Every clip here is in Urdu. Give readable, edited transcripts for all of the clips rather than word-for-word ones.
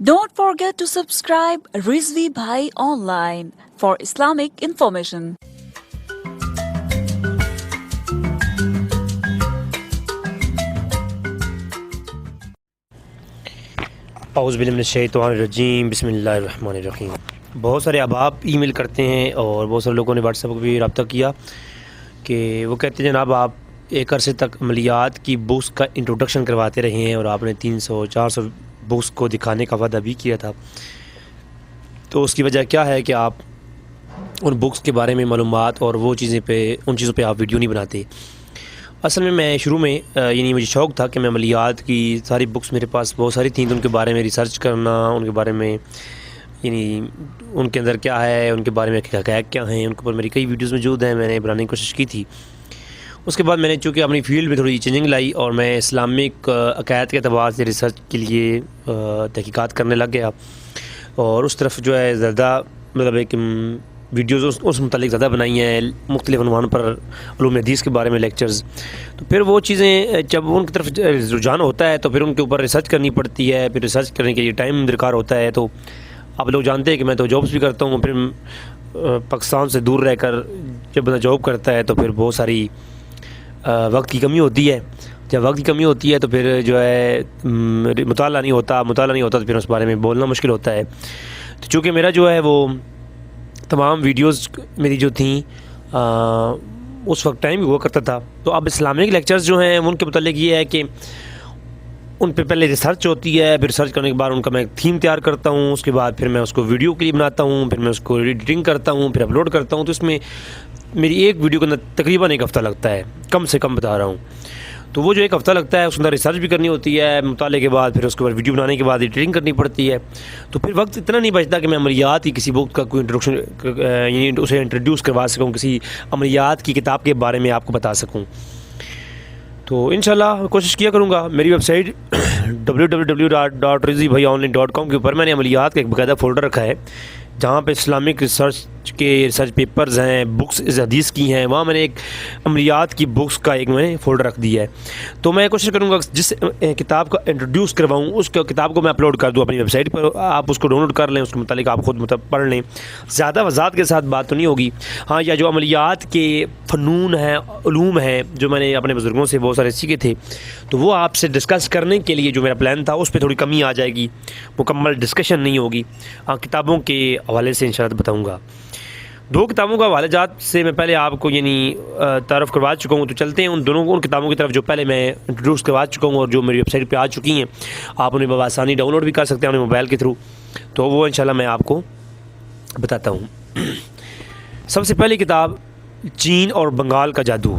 Don't forget to subscribe Rizvi Bhai Online for Islamic information. اعوذ باللہ من الشیطان الرجیم بسم اللہ الرحمن الرحیم۔ بہت سارے احباب ای میل کرتے ہیں اور بہت سارے لوگوں نے واٹس ایپ پہ بھی رابطہ کیا کہ وہ کہتے ہیں جناب آپ ایک عرصے تک عملیات کی بکس کا انٹروڈکشن کرواتے رہے ہیں اور آپ نے 300-400 بکس کو دکھانے کا وعدہ بھی کیا تھا، تو اس کی وجہ کیا ہے کہ آپ ان بکس کے بارے میں معلومات اور ان چیزوں پہ آپ ویڈیو نہیں بناتے؟ اصل میں شروع میں مجھے شوق تھا کہ میں عملیات کی ساری بکس میرے پاس بہت ساری تھیں، تو ان کے بارے میں ریسرچ کرنا، ان کے بارے میں ان کے اندر کیا ہے، ان کے بارے میں حقائق کیا ہیں، ان کے اوپر میری کئی ویڈیوز موجود ہیں، میں نے بنانے کی کوشش کی تھی۔ اس کے بعد میں نے چونکہ اپنی فیلڈ میں تھوڑی چینجنگ لائی اور میں اسلامک عقائد کے اعتبار سے ریسرچ کے لیے تحقیقات کرنے لگ گیا، اور اس طرف جو ہے زیادہ ایک ویڈیوز اس متعلق زیادہ بنائی ہیں، مختلف عنوان پر علوم حدیث کے بارے میں لیکچرز۔ تو پھر وہ چیزیں جب ان کی طرف رجحان ہوتا ہے تو پھر ان کے اوپر ریسرچ کرنی پڑتی ہے، پھر ریسرچ کرنے کے لیے ٹائم درکار ہوتا ہے۔ تو آپ لوگ جانتے ہیں کہ میں تو جابس بھی کرتا ہوں، پھر پاکستان سے دور رہ کر جب بندہ جاب کرتا ہے تو پھر بہت ساری وقت کی کمی ہوتی ہے۔ جب وقت کی کمی ہوتی ہے تو پھر جو ہے مطالعہ نہیں ہوتا تو پھر اس بارے میں بولنا مشکل ہوتا ہے۔ تو چونکہ میرا جو ہے وہ تمام ویڈیوز میری جو تھیں اس وقت ٹائم ہوا کرتا تھا، تو اب اسلامک لیکچرز جو ہیں ان کے متعلق یہ ہے کہ ان پہ پہلے ریسرچ ہوتی ہے، پھر ریسرچ کرنے کے بعد ان کا میں ایک تھیم تیار کرتا ہوں، اس کے بعد پھر میں اس کو ویڈیو کے لیے بناتا ہوں، پھر میں اس کو ایڈیٹنگ کرتا ہوں، پھر اپلوڈ کرتا ہوں۔ تو اس میں میری ایک ویڈیو کے اندر تقریباً ایک ہفتہ لگتا ہے، کم سے کم بتا رہا ہوں۔ تو وہ جو ایک ہفتہ لگتا ہے اس کے اندر ریسرچ بھی کرنی ہوتی ہے مطالعے کے بعد، پھر اس کے بعد ویڈیو بنانے کے بعد ایڈیٹنگ کرنی پڑتی ہے، تو پھر وقت اتنا نہیں بچتا کہ میں عملیات کی کسی بک کا کوئی انٹروڈکشن اسے انٹروڈیوس کروا سکوں، کسی عملیات کی کتاب کے بارے میں آپ کو بتا سکوں۔ تو انشاءاللہ کوشش کیا کروں گا۔ میری ویب سائٹ www.rizvibhaiionline.com کے اوپر میں نے عملیات کا ایک باقاعدہ فولڈر رکھا ہے جہاں پہ اسلامک ریسرچ پیپرز ہیں، بکس حدیث کی ہیں، وہاں میں نے ایک عملیات کی بکس کا ایک میں نے فولڈر رکھ دیا ہے۔ تو میں کوشش کروں گا جس کتاب کا انٹروڈیوس کرواؤں اس کتاب کو میں اپلوڈ کر دوں اپنی ویب سائٹ پر، آپ اس کو ڈاؤن لوڈ کر لیں، اس کے متعلق آپ خود پڑھ لیں۔ زیادہ وضاحت کے ساتھ بات تو نہیں ہوگی، ہاں، یا جو عملیات کے فنون ہیں، علوم ہیں، جو میں نے اپنے بزرگوں سے بہت سارے سیکھے تھے، تو وہ آپ سے ڈسکس کرنے کے لیے جو میرا پلان تھا اس پہ تھوڑی کمی آ جائے گی، مکمل ڈسکشن نہیں ہوگی۔ ہاں، کتابوں کے حوالے سے انشاءاللہ بتاؤں گا۔ 2 کتابوں کا حوالہ جات سے میں پہلے آپ کو تعارف کروا چکا ہوں، تو چلتے ہیں ان کتابوں کی طرف جو پہلے میں انٹروڈیوس کروا چکا ہوں اور جو میری ویب سائٹ پہ آ چکی ہیں، آپ انہیں بآسانی ڈاؤن لوڈ بھی کر سکتے ہیں اپنے موبائل کے تھرو، تو وہ انشاءاللہ میں آپ کو بتاتا ہوں۔ سب سے پہلی کتاب چین اور بنگال کا جادو،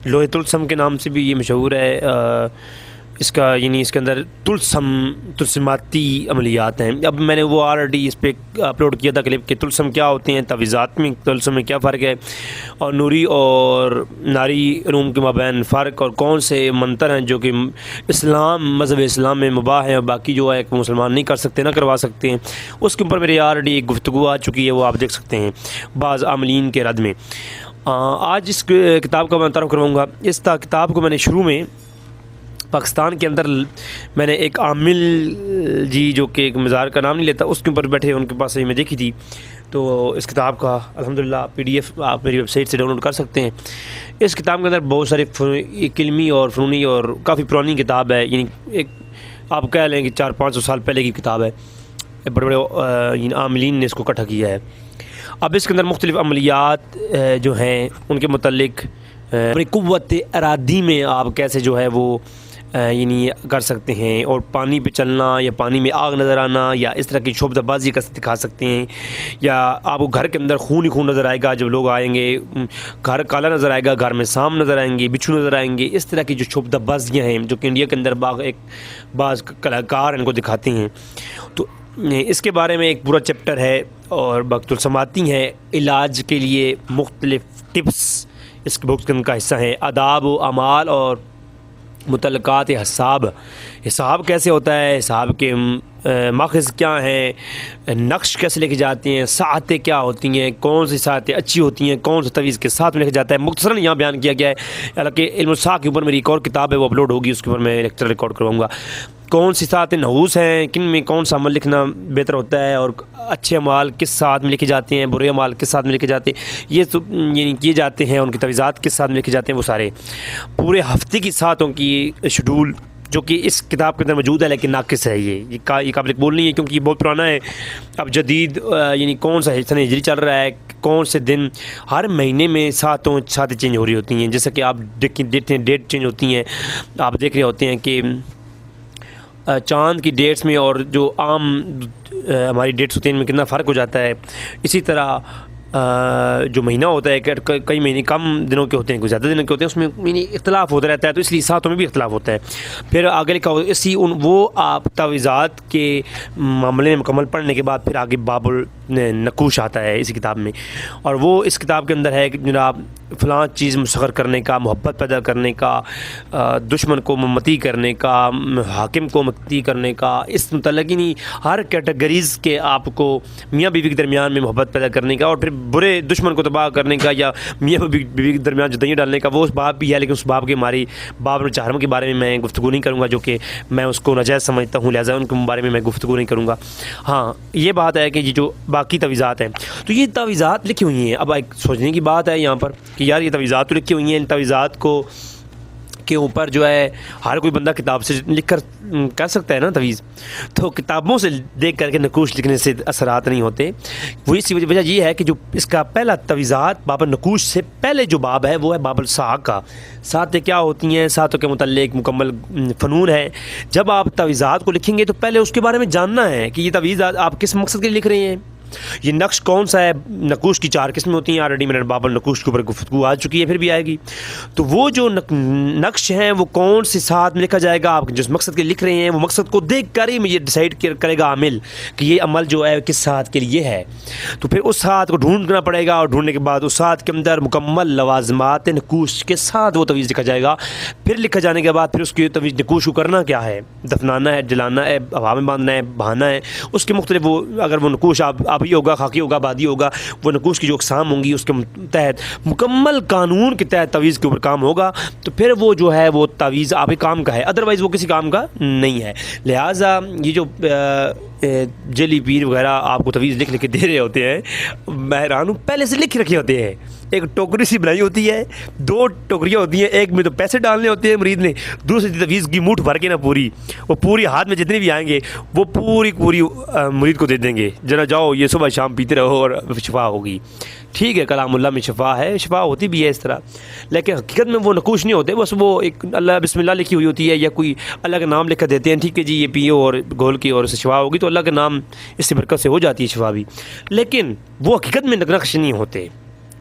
لوہے طلسم کے نام سے بھی یہ مشہور ہے۔ اس کے اندر طلسماتی عملیات ہیں۔ اب میں نے وہ آلریڈی اس پہ اپلوڈ کیا تھا کلپ کہ طلسم کیا ہوتے ہیں، تعویذات میں طلسم میں کیا فرق ہے، اور نوری اور ناری علوم کے مابین فرق، اور کون سے منتر ہیں جو کہ مذہب اسلام میں مباح ہیں اور باقی جو ہے کہ مسلمان نہیں کر سکتے، نہ کروا سکتے ہیں۔ اس کے اوپر میری آلریڈی ایک گفتگو آ چکی ہے، وہ آپ دیکھ سکتے ہیں بعض عاملین کے رد میں۔ آج اس کتاب کا میں تعارف کرواؤں گا۔ اس کتاب کو میں نے شروع میں پاکستان کے اندر میں نے ایک عامل جو کہ ایک مزار کا نام نہیں لیتا، اس کے اوپر بیٹھے ان کے پاس میں دیکھی تھی، تو اس کتاب کا الحمدللہ PDF آپ میری ویب سائٹ سے ڈاؤن لوڈ کر سکتے ہیں۔ اس کتاب کے اندر بہت سارے علمی اور فنونی اور کافی پرانی کتاب ہے، ایک آپ کہہ لیں کہ 400-500 سال پہلے کی کتاب ہے، بڑے بڑے عاملین نے اس کو اکٹھا کیا ہے۔ اب اس کے اندر مختلف عملیات جو ہیں ان کے متعلق اپنی قوت ارادی میں آپ کیسے جو ہے وہ کر سکتے ہیں، اور پانی پہ چلنا یا پانی میں آگ نظر آنا یا اس طرح کی شعبدہ بازی کیسے دکھا سکتے ہیں، یا آپ کو گھر کے اندر خون ہی خون نظر آئے گا جب لوگ آئیں گے، گھر کالا نظر آئے گا، گھر میں سام نظر آئیں گے، بچھو نظر آئیں گے، اس طرح کی جو شعبدہ بازیاں ہیں جو کہ انڈیا کے اندر بعض کلاکار ان کو دکھاتے ہیں۔ تو اس کے بارے میں ایک پورا چیپٹر ہے، اور طلسماتی ہیں، علاج کے لیے مختلف ٹپس اس کے بکس کا حصہ ہیں، آداب و اعمال اور متعلقات حساب کیسے ہوتا ہے، حساب کے ماخذ کیا ہیں، نقش کیسے لکھے جاتے ہیں، ساعتیں کیا ہوتی ہیں، کون سی ساعتیں اچھی ہوتی ہیں، کون سے تویز کے ساتھ میں لکھا جاتا ہے، مختصراً یہاں بیان کیا گیا ہے۔ حالانکہ علم الصاع کے اوپر میری ایک اور کتاب ہے، وہ اپلوڈ ہوگی، اس کے اوپر میں لیکچر ریکارڈ کرواؤں گا۔ کون سی سات نحوس ہیں، کن میں کون سا عمل لکھنا بہتر ہوتا ہے، اور اچھے اعمال کس ساتھ میں لکھے جاتے ہیں، برے اعمال کس ساتھ میں لکھے جاتے ہیں، یہ تو یعنی کیے جاتے ہیں، ان کی تجویزات کس ساتھ میں لکھے جاتے ہیں، وہ سارے پورے ہفتے کی ساتوں کی شیڈول جو کہ اس کتاب کے اندر موجود ہے، لیکن ناقص ہے. یہ قابل قبول نہیں ہے، کیونکہ یہ بہت پرانا ہے. اب جدید یعنی کون سا سن ہجری چل رہا ہے، کون سے دن، ہر مہینے میں ساتیں چینج ہو رہی ہوتی ہیں. جیسا کہ آپ دیکھتے ہیں ڈیٹ چینج ہوتی ہیں، آپ دیکھ رہے ہوتے ہیں کہ چاند کی ڈیٹس میں اور جو عام ہماری ڈیٹس ہوتی ہیں ان میں کتنا فرق ہو جاتا ہے. اسی طرح جو مہینہ ہوتا ہے کہ کئی مہینے کم دنوں کے ہوتے ہیں، کوئی زیادہ دنوں کے ہوتے ہیں، اس میں یعنی اختلاف ہوتا رہتا ہے، تو اس لیے ساتوں میں بھی اختلاف ہوتا ہے. پھر آگے لکھا وہ آپ تعویذات کے معاملے میں مکمل پڑھنے کے بعد پھر آگے باب النقوش آتا ہے اسی کتاب میں، اور وہ اس کتاب کے اندر ہے کہ جناب فلاں چیز مسخر کرنے کا، محبت پیدا کرنے کا، دشمن کو متی کرنے کا، حاکم کو متی کرنے کا، اس متعلق ہی نہیں ہر کیٹیگریز کے آپ کو میاں بیوی کے درمیان میں محبت پیدا کرنے کا، اور پھر برے دشمن کو تباہ کرنے کا یا میاں بیوی کے درمیان جدائیاں ڈالنے کا، وہ اس باب بھی ہے. لیکن اس باب کے ہماری باب چہارم کے بارے میں میں گفتگو نہیں کروں گا، جو کہ میں اس کو ناجائز سمجھتا ہوں، لہٰذا ان کے بارے میں گفتگو نہیں کروں گا. ہاں یہ بات ہے کہ یہ جو باقی تعویذات ہیں تو یہ تعویذات لکھی ہوئی ہیں. اب ایک سوچنے کی بات ہے یہاں پر کہ یار یہ تعویذات تو لکھی ہوئی ہیں، ان تعویذات کو کے اوپر جو ہے ہر کوئی بندہ کتاب سے لکھ کر کر سکتا ہے نا تعویذ، تو کتابوں سے دیکھ کر کے نقوش لکھنے سے اثرات نہیں ہوتے. وہ اسی وجہ یہ ہے کہ جو اس کا پہلا تعویذات باب النقوش سے پہلے جو باب ہے وہ ہے باب الساعہ کا. ساتیں کیا ہوتی ہیں، ساتوں کے متعلق مکمل فنون ہے. جب آپ تعویذات کو لکھیں گے تو پہلے اس کے بارے میں جاننا ہے کہ یہ تعویذات آپ کس مقصد کے لیے لکھ رہے ہیں، یہ نقش کون سا ہے. نقوش کی 4 قسمیں ہوتی ہیں، آلریڈی میں نے باب النقوش کے اوپر گفتگو آ چکی ہے، پھر بھی آئے گی. تو وہ جو نقش ہیں وہ کون سے ساتھ میں لکھا جائے گا، آپ جس مقصد کے لکھ رہے ہیں وہ مقصد کو دیکھ کر ہی یہ ڈیسائیڈ کرے گا عامل کہ یہ عمل جو ہے کس ساتھ کے لیے ہے. تو پھر اس ساتھ کو ڈھونڈنا پڑے گا، اور ڈھونڈنے کے بعد اس ساتھ کے اندر مکمل لوازمات نقوش کے ساتھ وہ تعویذ لکھا جائے گا. پھر لکھا جانے کے بعد پھر اس کی تعویذ نقوش کو کرنا کیا ہے، دفنانا ہے، جلانا ہے، ہوا میں باندھنا ہے، بہانا ہے. اس کے مختلف وہ اگر وہ نقوش آبی ہوگا، خاکی ہوگا، بادی ہوگا، وہ نقوش کی جو اقسام ہوں گی اس کے تحت مکمل قانون کے تحت تعویذ کے اوپر کام ہوگا. تو پھر وہ جو ہے وہ تعویذ آپ کے کام کا ہے، ادروائز وہ کسی کام کا نہیں ہے. لہٰذا یہ جو جلی پیر وغیرہ آپ کو تعویذ لکھ کے دے رہے ہوتے ہیں، مہرانوں پہلے سے لکھ رکھے ہوتے ہیں. ایک ٹوکری سی بنائی ہوتی ہے، 2 ٹوکریاں ہوتی ہیں، ایک میں تو پیسے ڈالنے ہوتے ہیں مرید نے، دوسری تعویذ کی موٹھ بھر کے نا وہ پوری ہاتھ میں جتنے بھی آئیں گے وہ پوری مرید کو دے دیں گے، ذرا جاؤ یہ صبح شام پیتے رہو اور شفا ہوگی. ٹھیک ہے، کلام اللہ میں شفا ہے، شفا ہوتی بھی ہے اس طرح، لیکن حقیقت میں وہ نقوش نہیں ہوتے، بس وہ ایک اللہ بسم اللہ لکھی ہوئی ہوتی ہے یا کوئی اللہ کا نام لکھ دیتے ہیں. ٹھیک ہے جی یہ پیو اور گھول کی اور اس سے شفا ہوگی، تو اللہ کا نام اس سے برکت سے ہو جاتی ہے شفا بھی. لیکن وہ حقیقت میں نقش نہیں ہوتے،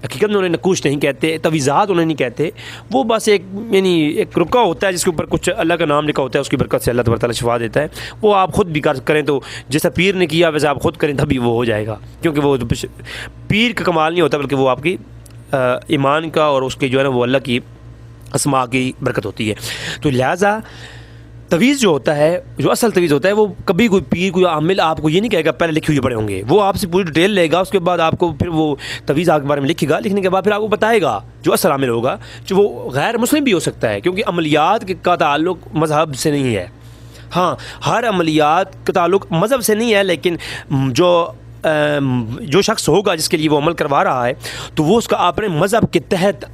حقیقت میں انہیں نقوش نہیں کہتے، تعویذات انہیں نہیں کہتے. وہ بس ایک یعنی ایک رکا ہوتا ہے جس کے اوپر کچھ اللہ کا نام لکھا ہوتا ہے، اس کی برکت سے اللہ تبارک تعالیٰ شفا دیتا ہے. وہ آپ خود بھی کریں تو جیسا پیر نے کیا ویسے آپ خود کریں تبھی وہ ہو جائے گا، کیونکہ وہ پیر کا کمال نہیں ہوتا بلکہ وہ آپ کی ایمان کا اور اس کے جو ہے نا وہ اللہ کی اسماء کی برکت ہوتی ہے. تو لہٰذا تعویذ جو ہوتا ہے، جو اصل تعویذ ہوتا ہے، وہ کبھی کوئی پیر کوئی عامل آپ کو یہ نہیں کہے گا پہلے لکھی ہوئی پڑھے ہوں گے. وہ آپ سے پوری ڈیٹیل لے گا، اس کے بعد آپ کو پھر وہ تعویذ آپ کے بارے میں لکھے گا. لکھنے کے بعد پھر آپ کو بتائے گا جو اصل عامل ہوگا، جو وہ غیر مسلم بھی ہو سکتا ہے، کیونکہ عملیات کا تعلق مذہب سے نہیں ہے. ہاں ہر عملیات کا تعلق مذہب سے نہیں ہے، لیکن جو شخص ہوگا جس کے لیے وہ عمل کروا رہا ہے تو وہ اس کا اپنے مذہب کے تحت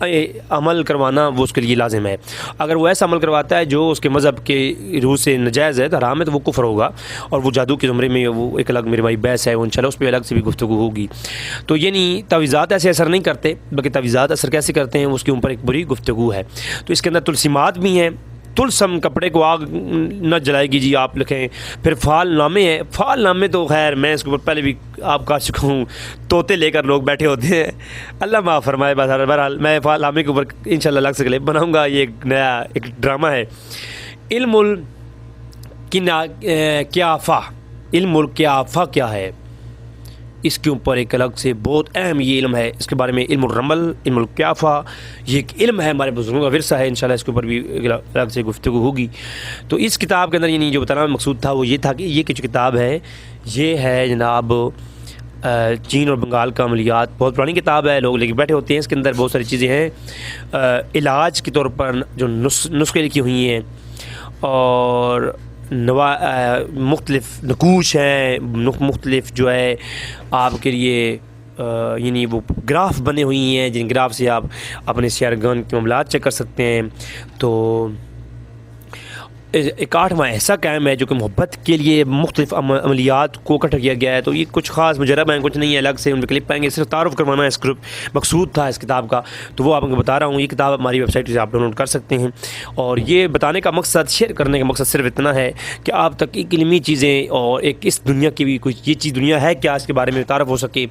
عمل کروانا وہ اس کے لیے لازم ہے. اگر وہ ایسا عمل کرواتا ہے جو اس کے مذہب کے روح سے ناجائز ہے، حرام ہے، تو وہ کفر ہوگا، اور وہ جادو کے زمرے میں وہ ایک الگ میرے بھائی بحث ہے، انشاءاللہ اس پہ الگ سے بھی گفتگو ہوگی. تو یعنی تعویذات ایسے اثر نہیں کرتے، بلکہ تعویذات اثر کیسے کرتے ہیں اس کے اوپر ایک بڑی گفتگو ہے. تو اس کے اندر تلسیمات بھی ہیں. تلسم کپڑے کو آگ نہ جلائے گی جی آپ لکھیں. پھر فعال نامے ہیں. فعال نامے تو خیر میں اس کے اوپر پہلے بھی آپ کہہ چکا ہوں، طوطے لے کر لوگ بیٹھے ہوتے ہیں، اللہ معاف فرمائے. بہرحال میں فعال نامے کے اوپر انشاءاللہ الگ سے کلپ بناؤں گا. یہ ایک نیا ایک ڈرامہ ہے. علم القیافہ کیا ہے، اس کے اوپر ایک الگ سے بہت اہم یہ علم ہے. اس کے بارے میں علم الرمل، علم القیافہ، یہ ایک علم ہے، ہمارے بزرگوں کا ورثہ ہے. انشاءاللہ اس کے اوپر بھی الگ سے گفتگو ہوگی. تو اس کتاب کے اندر یعنی جو بتانا مقصود تھا وہ یہ تھا کہ یہ جو کتاب ہے یہ ہے جناب چین اور بنگال کا عملیات. بہت پرانی کتاب ہے، لوگ لے کے بیٹھے ہوتے ہیں. اس کے اندر بہت ساری چیزیں ہیں، علاج کے طور پر جو نسخے لکھی ہوئی ہیں، اور مختلف نقوش ہیں، مختلف جو ہے آپ کے لیے یعنی وہ گراف بنے ہوئی ہیں، جن گراف سے آپ اپنے سیارگان کے معاملات چیک کر سکتے ہیں۔ تو ایک 8واں ایسا قائم ہے جو کہ محبت کے لیے مختلف عملیات کو اکٹھا کیا گیا ہے۔ تو یہ کچھ خاص مجرب ہیں، کچھ نہیں ہے، الگ سے ان پہ کلپ پائیں گے، صرف تعارف کروانا ہے، اس گروپ مقصود تھا اس کتاب کا، تو وہ آپ کو بتا رہا ہوں۔ یہ کتاب ہماری ویب سائٹ سے آپ ڈاؤن لوڈ کر سکتے ہیں، اور یہ بتانے کا مقصد، شیئر کرنے کا مقصد صرف اتنا ہے کہ آپ تک ایک علمی چیزیں اور ایک اس دنیا کی بھی کوئی یہ چیز دنیا ہے کیا، اس کے بارے میں تعارف ہو سکے۔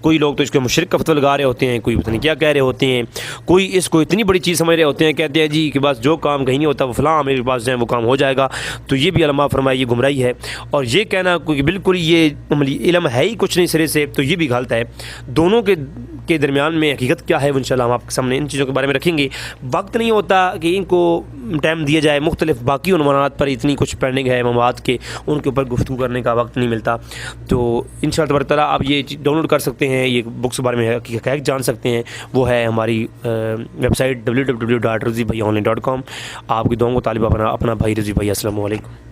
کوئی لوگ تو اس کو مشرک کا فتویٰ لگا رہے ہوتے ہیں، کوئی پتہ نہیں کیا کہہ رہے ہوتے ہیں، کوئی اس کو اتنی بڑی چیز سمجھ رہے ہوتے ہیں، کہتے ہیں جی کہ بس جو کام کہیں نہیں ہوتا وہ فلاں میرے پاس جائیں وہ کام ہو جائے گا۔ تو یہ بھی علماء فرمائے یہ گمراہی ہے، اور یہ کہنا کہ بالکل یہ عملی علم ہے ہی کچھ نہیں سرے سے، تو یہ بھی غلط ہے۔ دونوں کے درمیان میں حقیقت کیا ہے وہ انشاءاللہ ہم آپ کے سامنے ان چیزوں کے بارے میں رکھیں گے۔ وقت نہیں ہوتا کہ ان کو ٹائم دیا جائے، مختلف باقی عنوانات پر اتنی کچھ پڑھنے ہے مواد کے، ان کے اوپر گفتگو کرنے کا وقت نہیں ملتا۔ تو انشاءاللہ تبارک تعالیٰ آپ یہ ڈاؤن لوڈ کر سکتے ہیں، یہ بکس کے بارے میں حقائق جان سکتے ہیں، وہ ہے ہماری ویب سائٹ www.rizvibhaiionline.com۔ آپ کی دعاؤں کو طالب اپنا بھائی رضوی بھائی، السلام علیکم۔